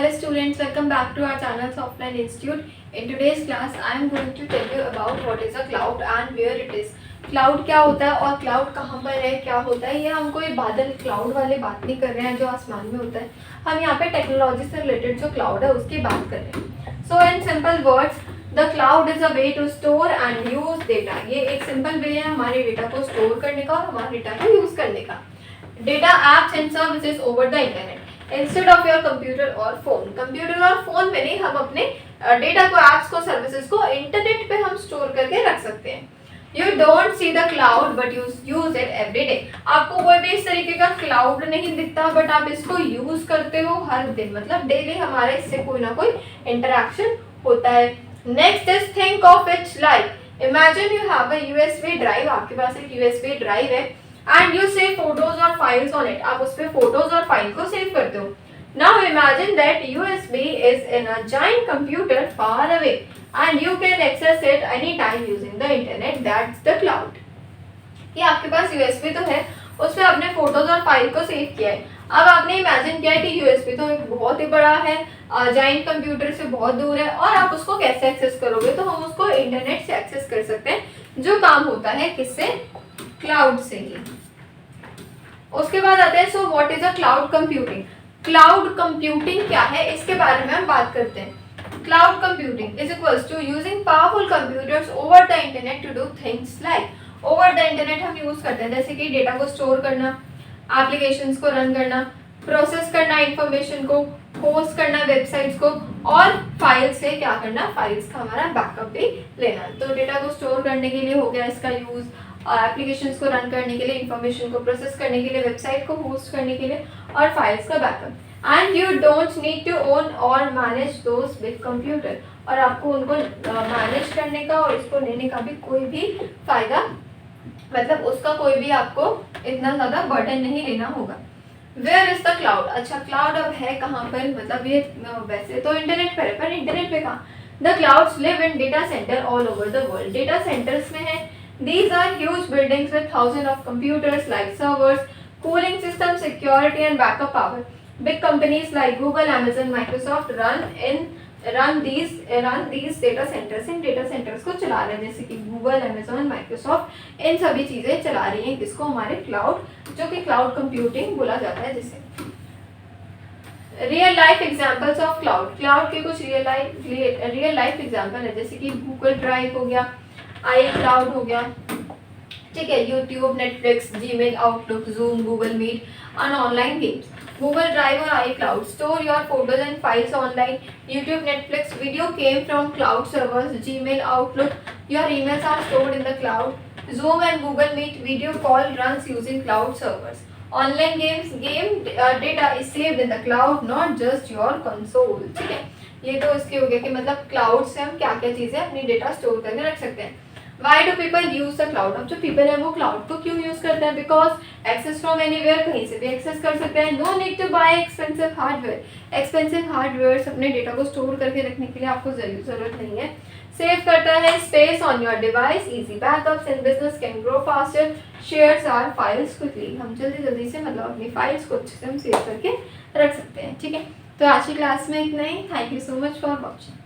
Hello students, welcome back to our channel Softline Institute. In today's class, I am going to tell you about what is a cloud and where it is. Cloud क्या होता है और cloud कहाँ पर है, क्या होता है, ये हम कोई बादल क्लाउड वाले बात नहीं कर रहे हैं जो आसमान में होता है. हम यहाँ पे टेक्नोलॉजी से रिलेटेड जो क्लाउड है उसकी बात कर रहे हैं. So in simple words, the cloud is a way to store and use data. ये एक सिंपल वे है हमारे डेटा को स्टोर करने का और हमारे डेटा को यूज करने का. Data apps and services over the internet instead of your computer और फोन. कंप्यूटर और फोन में नहीं, हम अपने डेटा को, एप्स को, सर्विसेज को इंटरनेट पे हम स्टोर करके रख सकते हैं. You don't see the cloud but use it every day. आपको कोई भी इस तरीके का क्लाउड नहीं दिखता बट आप इसको यूज करते हो हर दिन, मतलब डेली हमारा इससे कोई ना कोई इंटरेक्शन होता है. Next is think of its like imagine you have a USB drive. आपके पास एक यूएसबी ड्राइव है and you save photos or files on it. आप उस पे फोटोज और फाइल को सेव करते हो. Now imagine that USB is in a giant computer far away and you can access it anytime using the internet. That's the cloud. ये आपके पास USB तो है, उस पे आपने फोटोज और फाइल को सेव किया है. अब आपने इमेजिन किया है कि USB तो एक बहुत ही बड़ा है, जाइंट कंप्यूटर से बहुत दूर है, और आप उसको कैसे एक्सेस करोगे? तो हम उसको इंटरनेट से एक्सेस कर सकते हैं, जो काम होता है किससे? क्लाउड से ही. उसके बाद आते हैं, so what is a cloud computing. Cloud computing क्या है, इसके बारे में हम बात करते हैं. Cloud computing is equals to using powerful computers over the internet to do things like. Over the internet हम यूज करते हैं जैसे कि डेटा को स्टोर करना, एप्लीकेशंस को रन करना, प्रोसेस करना इंफॉर्मेशन को, होस्ट करना वेबसाइट्स को, और फाइल से क्या करना, फाइल्स का हमारा बैकअप भी लेना. तो डेटा को स्टोर करने के लिए हो गया इसका यूज, एप्लीकेशंस को रन करने के लिए, इंफॉर्मेशन को प्रोसेस करने के लिए, वेबसाइट को होस्ट करने के लिए, और फाइल्स का backup. And you don't need to own or manage those big computer. और आपको उनको मैनेज करने का और इसको लेने का भी कोई भी फायदा, मतलब उसका कोई भी आपको इतना ज़्यादा बर्डन नहीं लेना होगा. Where is the cloud. अच्छा, क्लाउड अब है कहाँ पर, मतलब ये वैसे तो इंटरनेट पर है, पर इंटरनेट पे कहाँ? The clouds live in data centre all over the world. Data centres में है. These are huge buildings with thousands of computers like servers, cooling systems, security and backup power. Big companies like Google, Amazon, Microsoft run these data centers. In data centers को चला रहे हैं, जैसे कि Google, Amazon, Microsoft इन सभी चीजें चला रही हैं किसको? हमारे क्लाउड, जो कि क्लाउड कंप्यूटिंग बोला जाता है जिसे. Real life examples of cloud. Cloud के कुछ रियल लाइफ एग्जाम्पल है, जैसे कि गूगल ड्राइव हो गया, आई क्लाउड हो गया, ठीक है, YouTube, Netflix, Gmail, Outlook, Zoom, Google Meet, and online games. Google Drive और iCloud store your photos and files online. YouTube, Netflix video came from cloud servers. Gmail, Outlook, your emails are stored in the cloud. Zoom and Google Meet video call runs using cloud servers. Online games, game data is saved in the cloud, not just your console. ठीक है, ये तो इसके हो गया कि मतलब cloud से हम क्या क्या चीज़ें अपनी डेटा स्टोर करके रख सकते हैं. Why do people use the cloud? अब जो people है वो क्लाउड को क्यों यूज करते हैं? बिकॉज एक्सेस फ्रॉम एनीवेयर, कहीं से भी एक्सेस कर सकते हैं. No need to buy expensive hardware. Expensive hardware अपने डेटा को स्टोर करके रखने के लिए आपको जरूरत नहीं है. सेव करता है space on your device. Easy backups and business can grow faster. Shares are files quickly. हम जल्दी से मतलब अपनी फाइल्स को अच्छे से हम सेव करके रख सकते हैं. ठीक है, तो आज की क्लास में इतना ही. Thank you so much for watching.